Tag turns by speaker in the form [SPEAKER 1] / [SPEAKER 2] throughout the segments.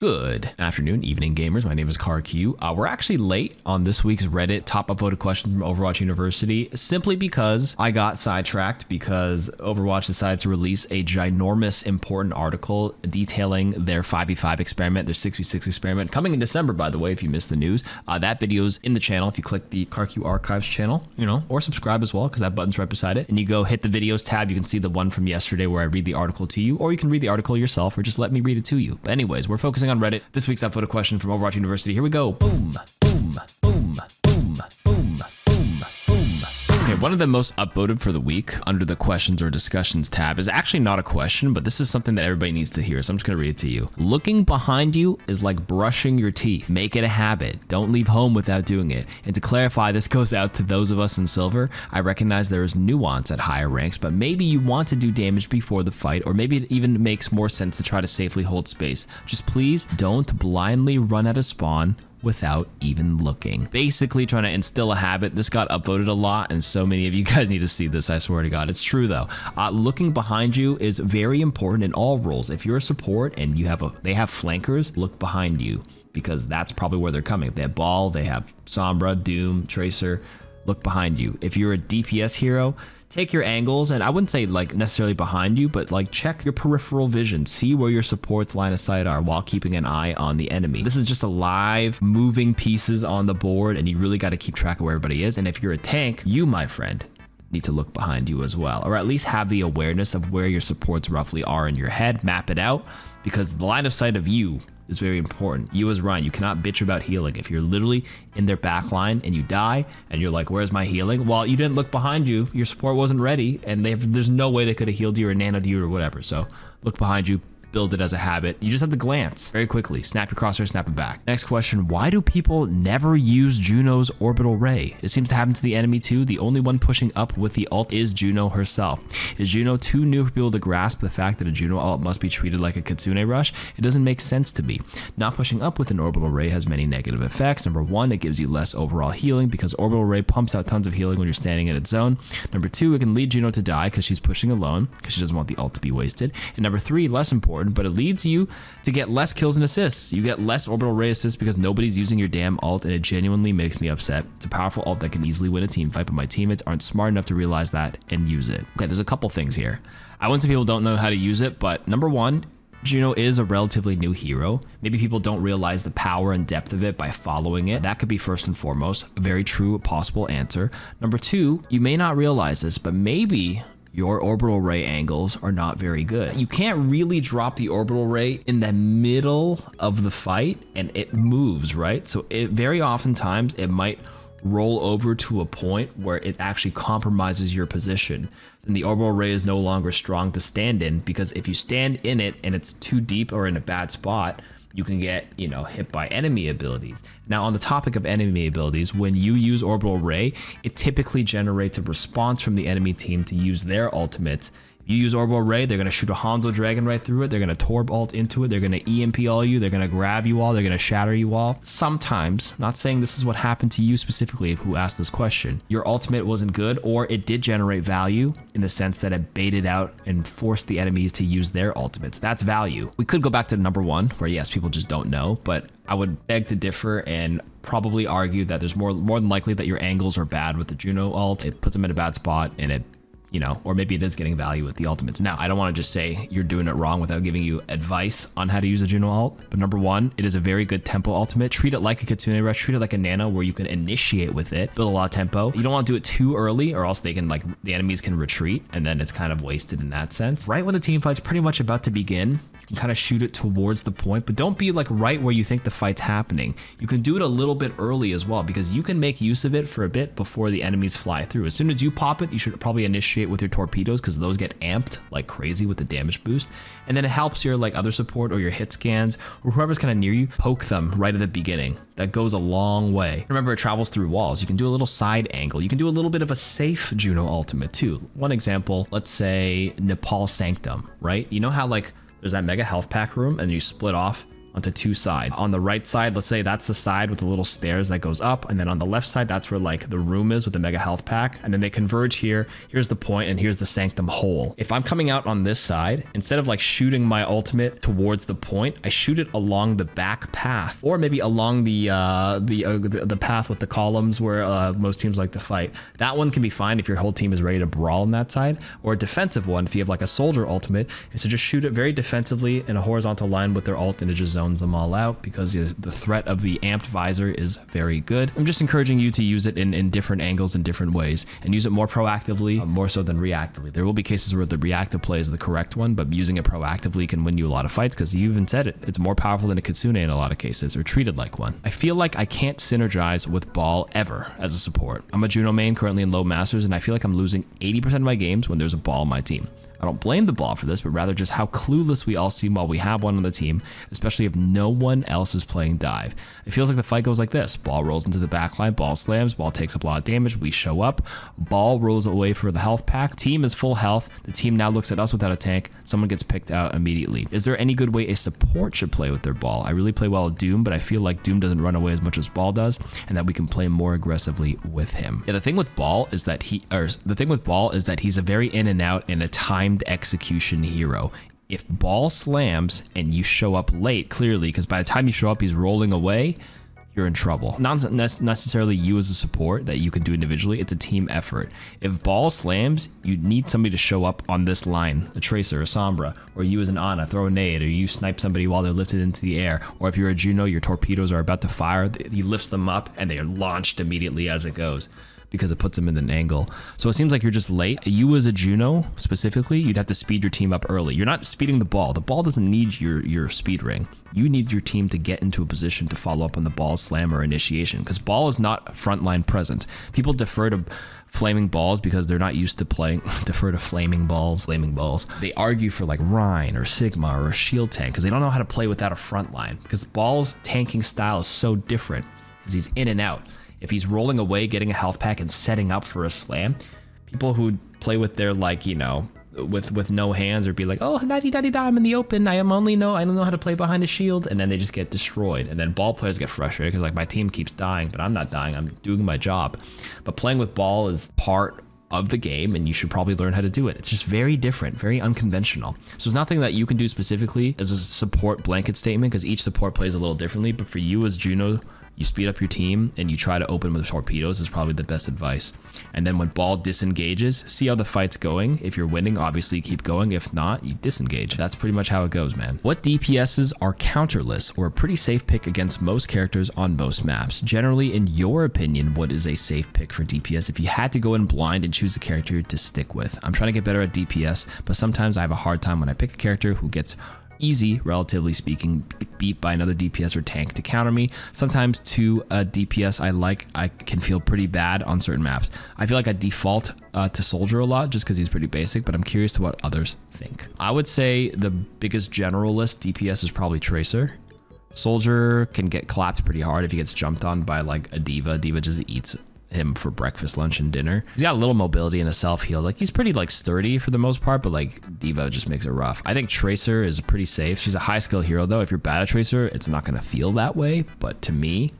[SPEAKER 1] Good afternoon, evening gamers. My name is KarQ. We're actually late on this week's Reddit top upvoted question from Overwatch University simply because I got sidetracked because Overwatch decided to release a ginormous important article detailing their 5v5 experiment, their 6v6 experiment, coming in December, by the way, if you missed the news. That video's in the channel if you click the KarQ Archives channel, or subscribe as well because that button's right beside it. And you go hit the videos tab, you can see the one from yesterday where I read the article to you, or you can read the article yourself or just let me read it to you. But anyways, we're focusing on Reddit. This week's upvoted question from Overwatch University. Here we go. Boom, boom, boom, boom, boom, boom, boom. Okay, one of the most upvoted for the week under the questions or discussions tab is actually not a question, but this is something that everybody needs to hear, so I'm just gonna read it to you. Looking behind you is like brushing your teeth. Make it a habit. Don't leave home without doing it. And to clarify, this goes out to those of us in silver. I recognize there is nuance at higher ranks, but maybe you want to do damage before the fight, or maybe it even makes more sense to try to safely hold space. Just please don't blindly run out of spawn without even looking. Basically trying to instill a habit. This got upvoted a lot and so many of you guys need to see this, I swear to God. It's true though. Looking behind you is very important in all roles. If you're a support and they have flankers, look behind you because that's probably where they're coming. If they have Ball, they have Sombra, Doom, Tracer, look behind you. If you're a DPS hero, take your angles, and I wouldn't say like necessarily behind you, but like check your peripheral vision, see where your support's line of sight are while keeping an eye on the enemy. This is just a live moving pieces on the board, and you really got to keep track of where everybody is. And if you're a tank, you, my friend, need to look behind you as well, or at least have the awareness of where your supports roughly are in your head, map it out, because the line of sight of you is very important. You as Ryan, you cannot bitch about healing. If you're literally in their back line and you die and you're like, where's my healing? Well, you didn't look behind you, your support wasn't ready, and there's no way they could have healed you or nanoed you or whatever. So look behind you, build it as a habit. You just have to glance very quickly. Snap your crosshair, snap it back. Next question, why do people never use Juno's orbital ray? It seems to happen to the enemy too. The only one pushing up with the ult is Juno herself. Is Juno too new for people to grasp the fact that a Juno ult must be treated like a Kitsune rush? It doesn't make sense to me. Not pushing up with an orbital ray has many negative effects. Number one, it gives you less overall healing because orbital ray pumps out tons of healing when you're standing in its zone. Number two, it can lead Juno to die because she's pushing alone because she doesn't want the ult to be wasted. And number three, less important, but it leads you to get less kills and assists. You get less orbital ray assists because nobody's using your damn ult, and it genuinely makes me upset. It's a powerful ult that can easily win a team fight, but my teammates aren't smart enough to realize that and use it. Okay, there's a couple things here. I wouldn't say people don't know how to use it, but number one, Juno is a relatively new hero. Maybe people don't realize the power and depth of it by following it. That could be first and foremost a very true possible answer. Number two, you may not realize this, but maybe your orbital ray angles are not very good. You can't really drop the orbital ray in the middle of the fight and it moves, right? So it very oftentimes it might roll over to a point where it actually compromises your position. And the orbital ray is no longer strong to stand in because if you stand in it and it's too deep or in a bad spot, you can get, hit by enemy abilities. Now, on the topic of enemy abilities, when you use Orbital Ray, it typically generates a response from the enemy team to use their ultimates. You use Orbital Ray, they're gonna shoot a Hanzo Dragon right through it, they're gonna Torb ult into it, they're gonna EMP all you, they're gonna grab you all, they're gonna shatter you all. Sometimes, not saying this is what happened to you specifically who asked this question, your ultimate wasn't good, or it did generate value in the sense that it baited out and forced the enemies to use their ultimates. That's value. We could go back to number one, where yes, people just don't know, but I would beg to differ and probably argue that there's more than likely that your angles are bad with the Juno ult. It puts them in a bad spot and it or maybe it is getting value with the ultimates. Now, I don't want to just say you're doing it wrong without giving you advice on how to use a Juno ult, but number one, it is a very good tempo ultimate. Treat it like a Kitsune rush, treat it like a nano where you can initiate with it, build a lot of tempo. You don't want to do it too early or else the enemies can retreat and then it's kind of wasted in that sense. Right when the team fight's pretty much about to begin, you can kind of shoot it towards the point, but don't be like right where you think the fight's happening. You can do it a little bit early as well because you can make use of it for a bit before the enemies fly through. As soon as you pop it, you should probably initiate with your torpedoes because those get amped like crazy with the damage boost. And then it helps your other support or your hit scans or whoever's kind of near you, poke them right at the beginning. That goes a long way. Remember, it travels through walls. You can do a little side angle. You can do a little bit of a safe Juno ultimate too. One example, let's say Nepal Sanctum, right? You know how there's that mega health pack room and you split off onto two sides. On the right side, let's say that's the side with the little stairs that goes up, and then on the left side, that's where like the room is with the mega health pack, and then they converge here. Here's the point, and here's the sanctum hole. If I'm coming out on this side, instead of like shooting my ultimate towards the point, I shoot it along the back path, or maybe along the path with the columns where most teams like to fight. That one can be fine if your whole team is ready to brawl on that side, or a defensive one if you have like a soldier ultimate, is to just shoot it very defensively in a horizontal line with their ult, and it just zones them all out because the threat of the amped visor is very good. I'm just encouraging you to use it in different angles and different ways, and use it more proactively, more so than reactively. There will be cases where the reactive play is the correct one, but using it proactively can win you a lot of fights because you even said it. It's more powerful than a Kitsune in a lot of cases, or treated like one. I feel like I can't synergize with ball ever as a support. I'm a Juno main currently in low masters, and I feel like I'm losing 80% of my games when there's a ball on my team. I don't blame the ball for this, but rather just how clueless we all seem while we have one on the team, especially if no one else is playing dive. It feels like the fight goes like this. Ball rolls into the backline, ball slams, ball takes up a lot of damage, we show up, ball rolls away for the health pack, team is full health, the team now looks at us without a tank, someone gets picked out immediately. Is there any good way a support should play with their ball? I really play well with Doom, but I feel like Doom doesn't run away as much as ball does, and that we can play more aggressively with him. Yeah, the thing with ball is that he's a very in and out and a timed execution hero. If ball slams and you show up late, clearly, because by the time you show up, he's rolling away, you're in trouble. Not necessarily you as a support that you can do individually, it's a team effort. If ball slams, you need somebody to show up on this line, a Tracer, a Sombra, or you as an Ana, throw a nade, or you snipe somebody while they're lifted into the air, or if you're a Juno, your torpedoes are about to fire, he lifts them up and they are launched immediately as it goes, because it puts them in an angle. So it seems like you're just late. You as a Juno specifically, you'd have to speed your team up early. You're not speeding the ball. The ball doesn't need your speed ring. You need your team to get into a position to follow up on the ball slam or initiation, because ball is not frontline present. People defer to flaming balls because they're not used to playing. Defer to flaming balls. They argue for like Rhine or Sigma or a shield tank because they don't know how to play without a front line, because ball's tanking style is so different because he's in and out. If he's rolling away, getting a health pack and setting up for a slam, people who play with their like, you know, with no hands or be like, oh, da-di-da-di-da, I'm in the open. I don't know how to play behind a shield. And then they just get destroyed. And then ball players get frustrated because like my team keeps dying, but I'm not dying. I'm doing my job. But playing with ball is part of the game, and you should probably learn how to do it. It's just very different, very unconventional. So there's nothing that you can do specifically as a support blanket statement, because each support plays a little differently. But for you as Juno, you speed up your team and you try to open with torpedoes is probably the best advice. And then when ball disengages, see how the fight's going. If you're winning, obviously keep going. If not, you disengage. That's pretty much how it goes, man. What DPSs are counterless, or a pretty safe pick against most characters on most maps? Generally, in your opinion, what is a safe pick for DPS if you had to go in blind and choose a character to stick with? I'm trying to get better at DPS, but sometimes I have a hard time when I pick a character who gets easy, relatively speaking, beat by another DPS or tank to counter me. Sometimes to a DPS I can feel pretty bad on certain maps. I feel like I default to Soldier a lot just because he's pretty basic, but I'm curious to what others think. I would say the biggest generalist DPS is probably Tracer. Soldier can get clapped pretty hard if he gets jumped on by like a D.Va. D.Va just eats him for breakfast, lunch, and dinner. He's got a little mobility and a self-heal. Like, he's pretty like sturdy for the most part, but like D.Va just makes it rough. I think Tracer is pretty safe. She's a high skill hero though. If you're bad at Tracer, it's not going to feel that way, but to me,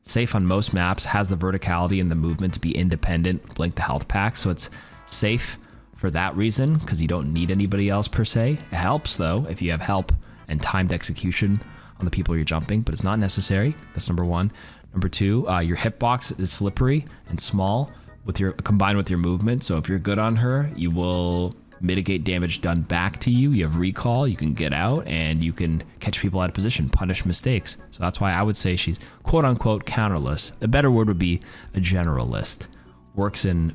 [SPEAKER 1] safe on most maps, has the verticality and the movement to be independent, blink the health pack, so it's safe for that reason because you don't need anybody else per se. It helps though if you have help and timed execution on the people you're jumping, but it's not necessary. That's number one. Number two, your hitbox is slippery and small combined with your movement. So if you're good on her, you will mitigate damage done back to you. You have recall, you can get out, and you can catch people out of position, punish mistakes. So that's why I would say she's quote unquote counterless. A better word would be a generalist. Works in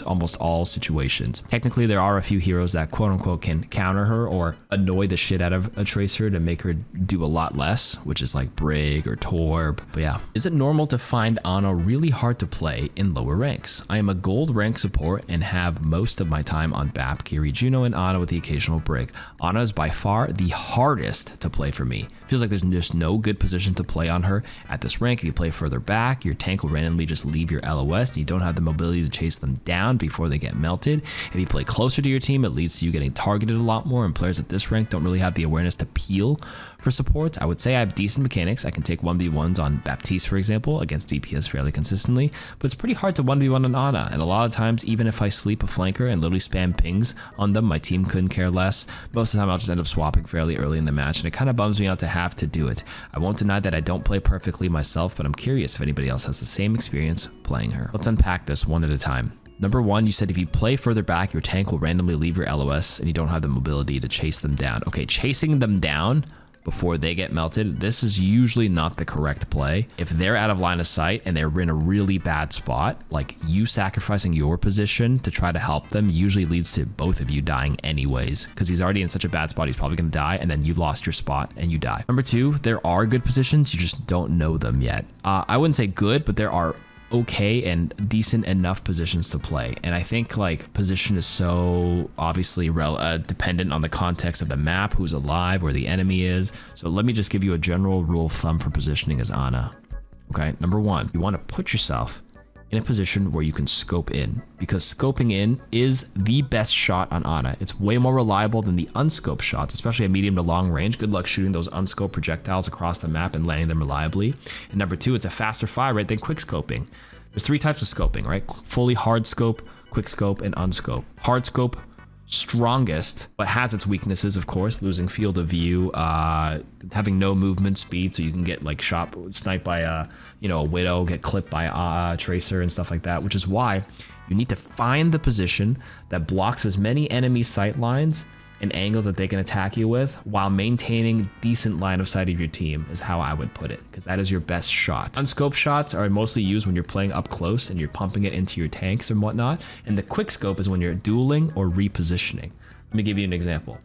[SPEAKER 1] almost all situations. Technically, there are a few heroes that quote unquote can counter her or annoy the shit out of a Tracer to make her do a lot less, which is like Brig or Torb. But yeah, is it normal to find Ana really hard to play in lower ranks? I am a gold rank support and have most of my time on BAP, Kiri, Juno, and Ana with the occasional Brig. Ana is by far the hardest to play for me. Feels like there's just no good position to play on her at this rank. If you play further back, your tank will randomly just leave your LOS and you don't have the mobility ability to chase them down before they get melted. If you play closer to your team, it leads to you getting targeted a lot more, and players at this rank don't really have the awareness to peel for supports. I would say I have decent mechanics. I can take 1v1s on Baptiste, for example, against DPS fairly consistently, but it's pretty hard to 1v1 on Ana, and a lot of times, even if I sleep a flanker and literally spam pings on them, my team couldn't care less. Most of the time, I'll just end up swapping fairly early in the match, and it kind of bums me out to have to do it. I won't deny that I don't play perfectly myself, but I'm curious if anybody else has the same experience playing her. Let's unpack this one at a time. Number one, you said if you play further back, your tank will randomly leave your LOS and you don't have the mobility to chase them down. Okay, chasing them down before they get melted, this is usually not the correct play. If they're out of line of sight and they're in a really bad spot, like you sacrificing your position to try to help them usually leads to both of you dying anyways, because he's already in such a bad spot, he's probably gonna die, and then you lost your spot and you die. Number two, there are good positions, you just don't know them yet. I wouldn't say good, but there are okay and decent enough positions to play, and I think like position is so obviously dependent on the context of the map, who's alive, where the enemy is. So let me just give you a general rule of thumb for positioning as Ana. Okay, number one, you want to put yourself in a position where you can scope in, because scoping in is the best shot on Ana. It's way more reliable than the unscoped shots, especially at medium to long range. Good luck shooting those unscoped projectiles across the map and landing them reliably. And number two, it's a faster fire rate than quick scoping. There's three types of scoping, right? Fully hard scope, quick scope, and unscope. Hard scope, strongest, but has its weaknesses, of course, losing field of view, having no movement speed, so you can get like sniped by a widow, get clipped by a tracer and stuff like that, which is why you need to find the position that blocks as many enemy sight lines and angles that they can attack you with while maintaining decent line of sight of your team, is how I would put it, because that is your best shot. Unscoped shots are mostly used when you're playing up close and you're pumping it into your tanks and whatnot, and the quick scope is when you're dueling or repositioning. Let me give you an example.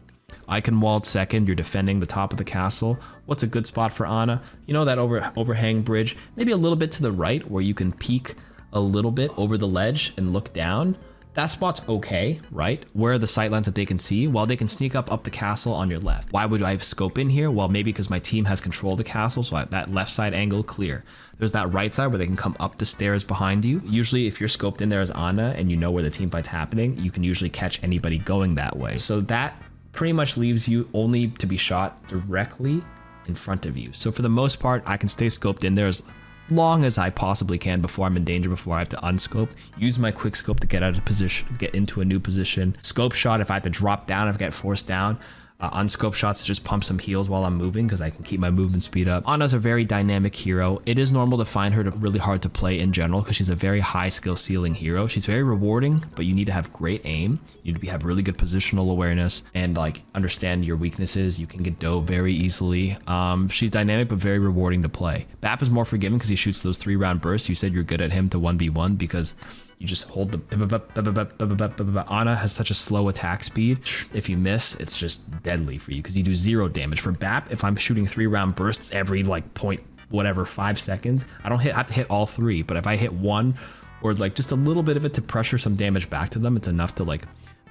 [SPEAKER 1] Eichenwald second, you're defending the top of the castle. What's a good spot for Ana? You know that overhang bridge, maybe a little bit to the right where you can peek a little bit over the ledge and look down. That spot's okay, right? Where are the sightlines that they can see? Well, they can sneak up the castle on your left. Why would I scope in here? Well, maybe because my team has control of the castle, so that left side angle clear. There's that right side where they can come up the stairs behind you. Usually, if you're scoped in there as Ana and you know where the team fight's happening, you can usually catch anybody going that way. So that pretty much leaves you only to be shot directly in front of you. So for the most part, I can stay scoped in there as long as I possibly can before I'm in danger, before I have to unscope. Use my quick scope to get out of position, get into a new position. Scope shot if I have to drop down, if I get forced down. Unscope shots to just pump some heals while I'm moving, because I can keep my movement speed up. Ana's a very dynamic hero. It is normal to find her really hard to play in general, because she's a very high skill ceiling hero. She's very rewarding, but you need to have great aim. You need to have really good positional awareness and like understand your weaknesses. You can get dove very easily. She's dynamic but very rewarding to play. Bap is more forgiving because he shoots those 3-round bursts. You said you're good at him to 1v1 because you just hold the Ana has such a slow attack speed. If you miss, it's just deadly for you because you do 0 damage. For Bap, if I'm shooting 3-round bursts every like 5 seconds, I don't have to hit all 3, but if I hit 1 or like just a little bit of it to pressure some damage back to them, it's enough to like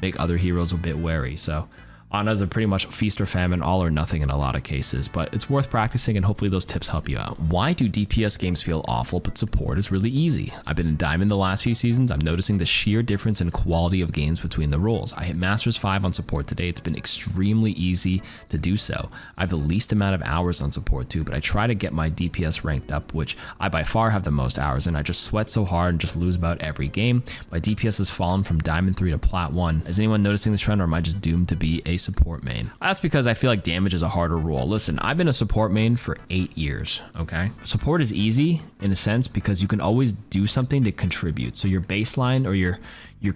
[SPEAKER 1] make other heroes a bit wary. So Ana's a pretty much feast or famine, all or nothing in a lot of cases, but it's worth practicing and hopefully those tips help you out. Why do DPS games feel awful but support is really easy? I've been in Diamond the last few seasons. I'm noticing the sheer difference in quality of games between the roles. I hit Masters 5 on support today. It's been extremely easy to do so. I have the least amount of hours on support too, but I try to get my DPS ranked up, which I by far have the most hours, and I just sweat so hard and just lose about every game. My DPS has fallen from Diamond 3 to Plat 1. Is anyone noticing this trend, or am I just doomed to be a support main? That's because I feel like damage is a harder role. Listen, I've been a support main for 8 years, okay? Support is easy in a sense because you can always do something to contribute. So your baseline or your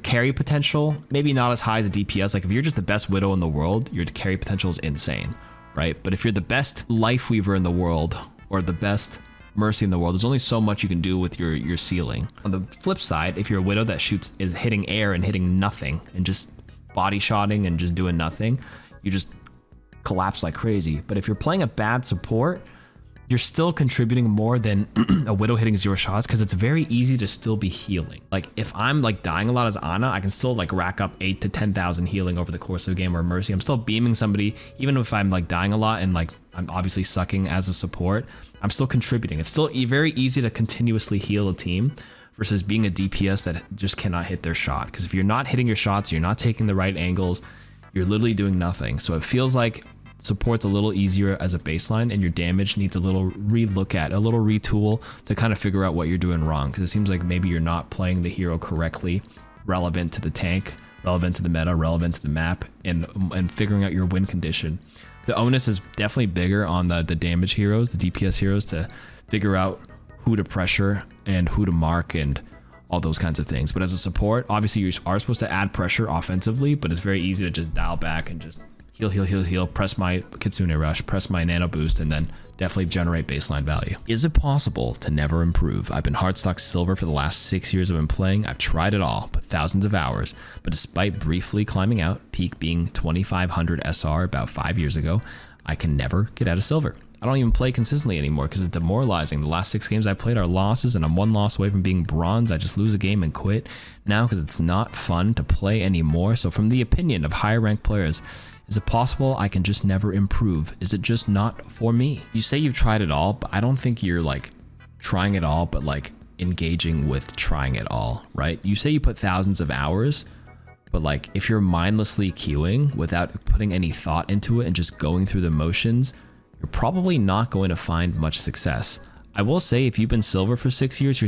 [SPEAKER 1] carry potential, maybe not as high as a DPS. Like if you're just the best Widow in the world, your carry potential is insane, right? But if you're the best Life Weaver in the world or the best Mercy in the world, there's only so much you can do with your ceiling. On the flip side, if you're a Widow that is hitting air and hitting nothing and just body shotting and just doing nothing, you just collapse like crazy. But if you're playing a bad support, you're still contributing more than a Widow hitting 0 shots because it's very easy to still be healing. Like if I'm like dying a lot as Ana, I can still like rack up 8 to 10,000 healing over the course of a game, or Mercy. I'm still beaming somebody, even if I'm like dying a lot and like I'm obviously sucking as a support, I'm still contributing. It's still very easy to continuously heal a team versus being a DPS that just cannot hit their shot. Because if you're not hitting your shots, you're not taking the right angles, you're literally doing nothing. So it feels like support's a little easier as a baseline, and your damage needs a little relook at, a little retool to kind of figure out what you're doing wrong. Because it seems like maybe you're not playing the hero correctly, relevant to the tank, relevant to the meta, relevant to the map, and figuring out your win condition. The onus is definitely bigger on the damage heroes, the DPS heroes, to figure out who to pressure and who to mark and all those kinds of things. But as a support, obviously you are supposed to add pressure offensively, but it's very easy to just dial back and just heal, press my Kitsune Rush, press my Nano Boost, and then definitely generate baseline value. Is it possible to never improve? I've been hardstock silver for the last 6 years I've been playing. I've tried it all, but thousands of hours. But despite briefly climbing out, peak being 2500 SR about 5 years ago, I can never get out of silver. I don't even play consistently anymore because it's demoralizing. The last 6 games I played are losses, and I'm 1 loss away from being bronze. I just lose a game and quit now because it's not fun to play anymore. So from the opinion of higher ranked players, is it possible I can just never improve? Is it just not for me? You say you've tried it all, but I don't think you're like trying it all, but like engaging with trying it all, right? You say you put thousands of hours, but like if you're mindlessly queuing without putting any thought into it and just going through the motions, you're probably not going to find much success. I will say if you've been silver for 6 years,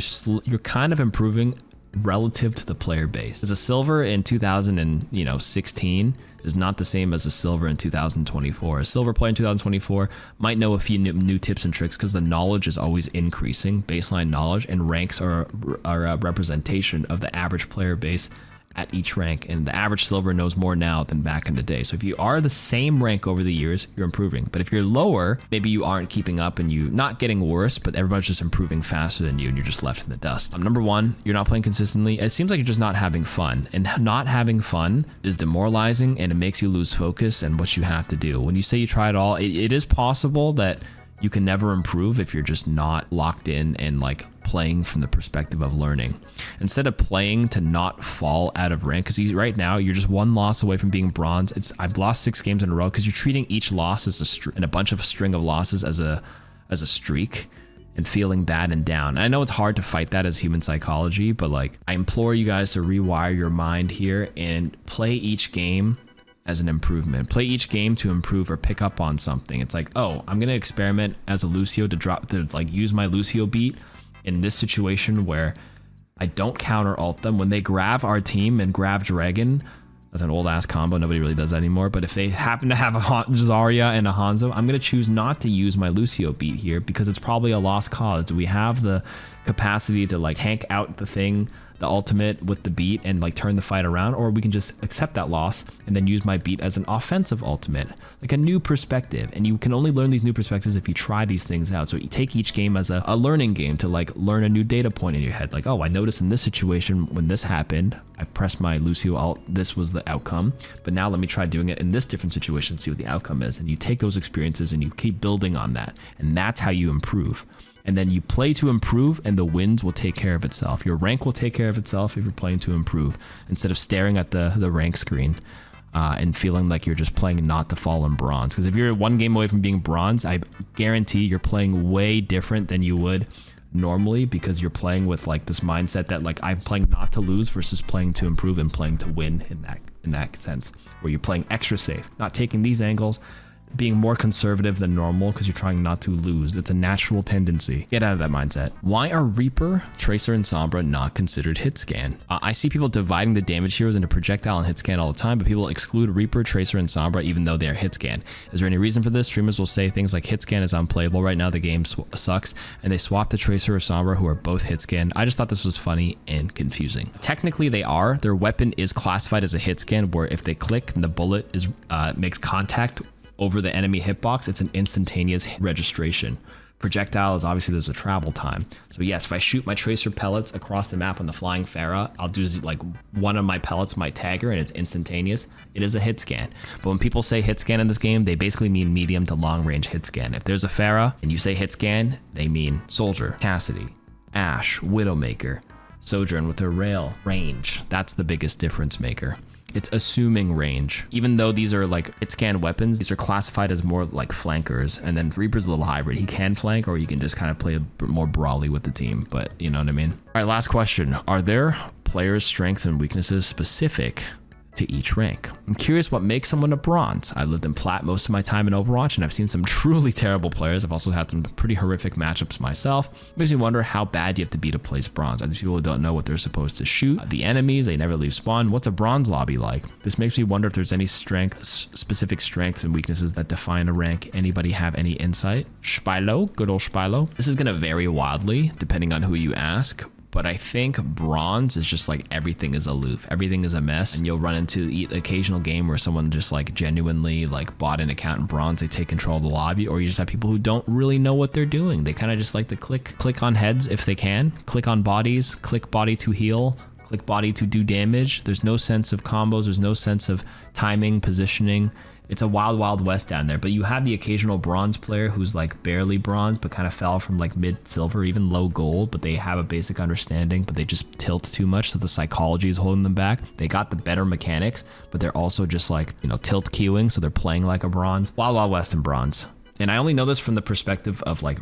[SPEAKER 1] you're kind of improving relative to the player base. As a silver in 2016 is not the same as a silver in 2024. A silver player in 2024 might know a few new tips and tricks because the knowledge is always increasing, baseline knowledge, and ranks are a representation of the average player base at each rank, and the average silver knows more now than back in the day. So if you are the same rank over the years, you're improving. But if you're lower, maybe you aren't keeping up and you not getting worse, but everybody's just improving faster than you and you're just left in the dust. Number one, you're not playing consistently. It seems like you're just not having fun, and not having fun is demoralizing, and it makes you lose focus and what you have to do. When you say you try it all, it is possible that you can never improve if you're just not locked in and like playing from the perspective of learning. Instead of playing to not fall out of rank, because right now you're just 1 loss away from being bronze. I've lost 6 games in a row because you're treating each loss as and a bunch of string of losses as a streak, and feeling bad and down. And I know it's hard to fight that as human psychology, but like I implore you guys to rewire your mind here and play each game as an improvement. Play each game to improve or pick up on something. It's like, oh, I'm gonna experiment as a Lucio to use my Lucio beat in this situation where I don't counter ult them. When they grab our team and grab Dragon, that's an old ass combo, nobody really does that anymore, but if they happen to have a Zarya and a Hanzo, I'm gonna choose not to use my Lucio beat here because it's probably a lost cause. Do we have the capacity to like tank out the ultimate with the beat and like turn the fight around, or we can just accept that loss and then use my beat as an offensive ultimate, like a new perspective. And you can only learn these new perspectives if you try these things out. So you take each game as a learning game to like learn a new data point in your head. Like, oh, I noticed in this situation when this happened, I pressed my Lucio ult, this was the outcome, but now let me try doing it in this different situation, see what the outcome is. And you take those experiences and you keep building on that, and that's how you improve. And then you play to improve, and the wins will take care of itself. Your rank will take care of itself if you're playing to improve, instead of staring at the rank screen and feeling like you're just playing not to fall in bronze. Because if you're 1 game away from being bronze, I guarantee you're playing way different than you would normally, because you're playing with like this mindset that like I'm playing not to lose versus playing to improve and playing to win in that sense, where you're playing extra safe, not taking these angles, being more conservative than normal because you're trying not to lose. It's a natural tendency. Get out of that mindset. Why are Reaper, Tracer, and Sombra not considered hit scan? I see people dividing the damage heroes into projectile and hit scan all the time, but people exclude Reaper, Tracer, and Sombra even though they are hit scan. Is there any reason for this? Streamers will say things like hit scan is unplayable right now, the game sucks, and they swap to Tracer or Sombra, who are both hit scan. I just thought this was funny and confusing. Technically they are. Their weapon is classified as a hit scan, where if they click and the bullet makes contact over the enemy hitbox, it's an instantaneous registration. Projectile is obviously there's a travel time. So yes, if I shoot my tracer pellets across the map on the flying Pharah, I'll do like one of my pellets might tag her and it's instantaneous. It is a hit scan. But when people say hit scan in this game, they basically mean medium to long range hit scan. If there's a Pharah and you say hit scan, they mean Soldier, Cassidy, Ashe, Widowmaker, Sojourn with her rail range. That's the biggest difference maker. It's assuming range. Even though these are like hitscan weapons, these are classified as more like flankers. And then Reaper's a little hybrid. He can flank, or you can just kind of play more broadly with the team, but you know what I mean? All right, last question. Are there players' strengths and weaknesses specific to each rank? I'm curious what makes someone a bronze. I lived in plat most of my time in Overwatch, and I've seen some truly terrible players. I've also had some pretty horrific matchups myself. It makes me wonder how bad you have to be to place bronze. These people don't know what they're supposed to shoot. The enemies, they never leave spawn. What's a bronze lobby like? This makes me wonder if there's any specific strengths and weaknesses that define a rank. Anybody have any insight? Spilo, good old Spilo. This is gonna vary wildly depending on who you ask. But I think bronze is just like everything is aloof, everything is a mess, and you'll run into the occasional game where someone just like genuinely like bought an account in bronze, they take control of the lobby, or you just have people who don't really know what they're doing. They kind of just like to click on heads if they can, click on bodies, click body to heal, click body to do damage. There's no sense of combos, there's no sense of timing, positioning. It's a wild, wild west down there, but you have the occasional bronze player who's like barely bronze, but kind of fell from like mid silver, even low gold, but they have a basic understanding, but they just tilt too much. So the psychology is holding them back. They got the better mechanics, but they're also just like, you know, tilt queuing. So they're playing like a bronze. Wild, wild west and bronze. And I only know this from the perspective of like,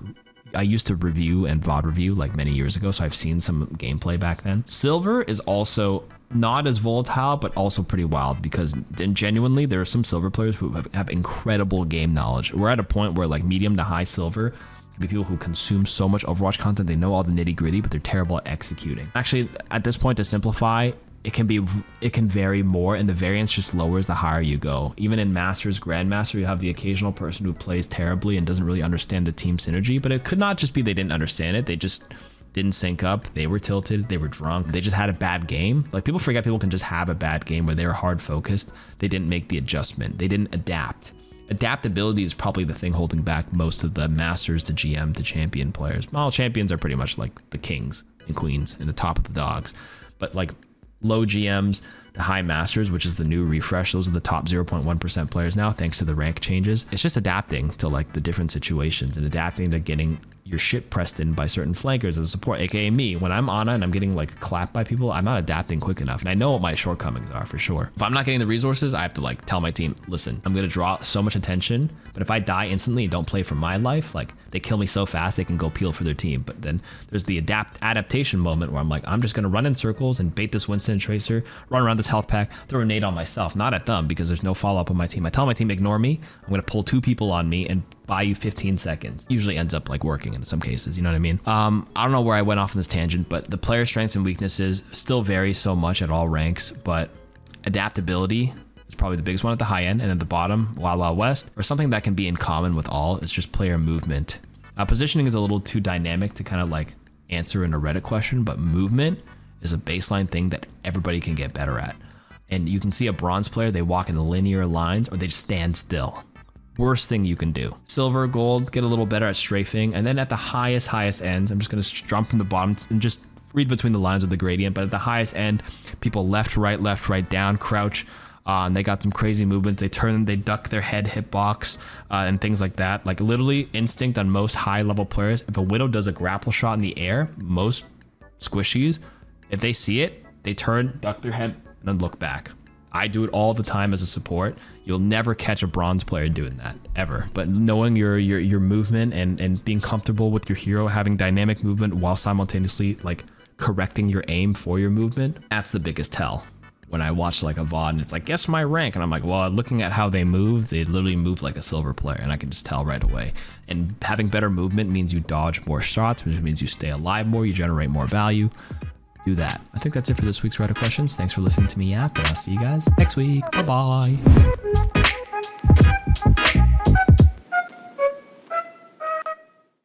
[SPEAKER 1] I used to review and VOD review like many years ago. So I've seen some gameplay back then. Silver is also not as volatile, but also pretty wild, because genuinely there are some silver players who have incredible game knowledge. We're at a point where like medium to high silver can be people who consume so much Overwatch content, they know all the nitty gritty, but they're terrible at executing. Actually, at this point, to simplify, it can vary more, and the variance just lowers the higher you go. Even in Masters, Grandmaster, you have the occasional person who plays terribly and doesn't really understand the team synergy, but it could not just be they didn't understand it, they just didn't sync up, they were tilted, they were drunk, they just had a bad game. Like, people forget people can just have a bad game where they were hard focused, they didn't make the adjustment, they didn't adapt. Adaptability is probably the thing holding back most of the Masters to GM to champion players. Well, champions are pretty much like the kings and queens and the top of the dogs, but like low GMs to high Masters, which is the new refresh, those are the top 0.1% players now, thanks to the rank changes. It's just adapting to like the different situations and adapting to getting your shit pressed in by certain flankers as a support, aka me. When I'm Ana and I'm getting like clapped by people, I'm not adapting quick enough, and I know what my shortcomings are for sure. If I'm not getting the resources, I have to like tell my team, listen, I'm gonna draw so much attention, but if I die instantly and don't play for my life, like they kill me so fast they can go peel for their team. But then there's the adaptation moment where I'm like, I'm just gonna run in circles and bait this Winston Tracer, run around this health pack, throw a nade on myself, not at them, because there's no follow-up on my team. I tell my team, ignore me, I'm gonna pull 2 people on me and buy you 15 seconds. Usually ends up like working in some cases, you know what I mean? I don't know where I went off on this tangent, but the player strengths and weaknesses still vary so much at all ranks, but adaptability is probably the biggest one at the high end, and at the bottom, Wild Wild West, or something that can be in common with all, is just player movement. Positioning is a little too dynamic to kind of like answer in a Reddit question, but movement is a baseline thing that everybody can get better at. And you can see a bronze player, they walk in the linear lines or they just stand still. Worst thing you can do. Silver, gold, get a little better at strafing. And then at the highest ends, I'm just gonna jump from the bottom and just read between the lines of the gradient. But at the highest end, people left, right, down, crouch. And they got some crazy movement. They turn, they duck their head, hitbox, and things like that. Like literally instinct on most high level players. If a Widow does a grapple shot in the air, most squishies, if they see it, they turn, duck their head, and then look back. I do it all the time as a support. You'll never catch a bronze player doing that, ever. But knowing your movement and being comfortable with your hero, having dynamic movement while simultaneously like correcting your aim for your movement, that's the biggest tell. When I watch like a VOD and it's like, guess my rank, and I'm like, well, looking at how they move, they literally move like a silver player, and I can just tell right away. And having better movement means you dodge more shots, which means you stay alive more, you generate more value. Do that. I think that's it for this week's Reddit questions. Thanks for listening to me yap, and I'll see you guys next week. Bye-bye.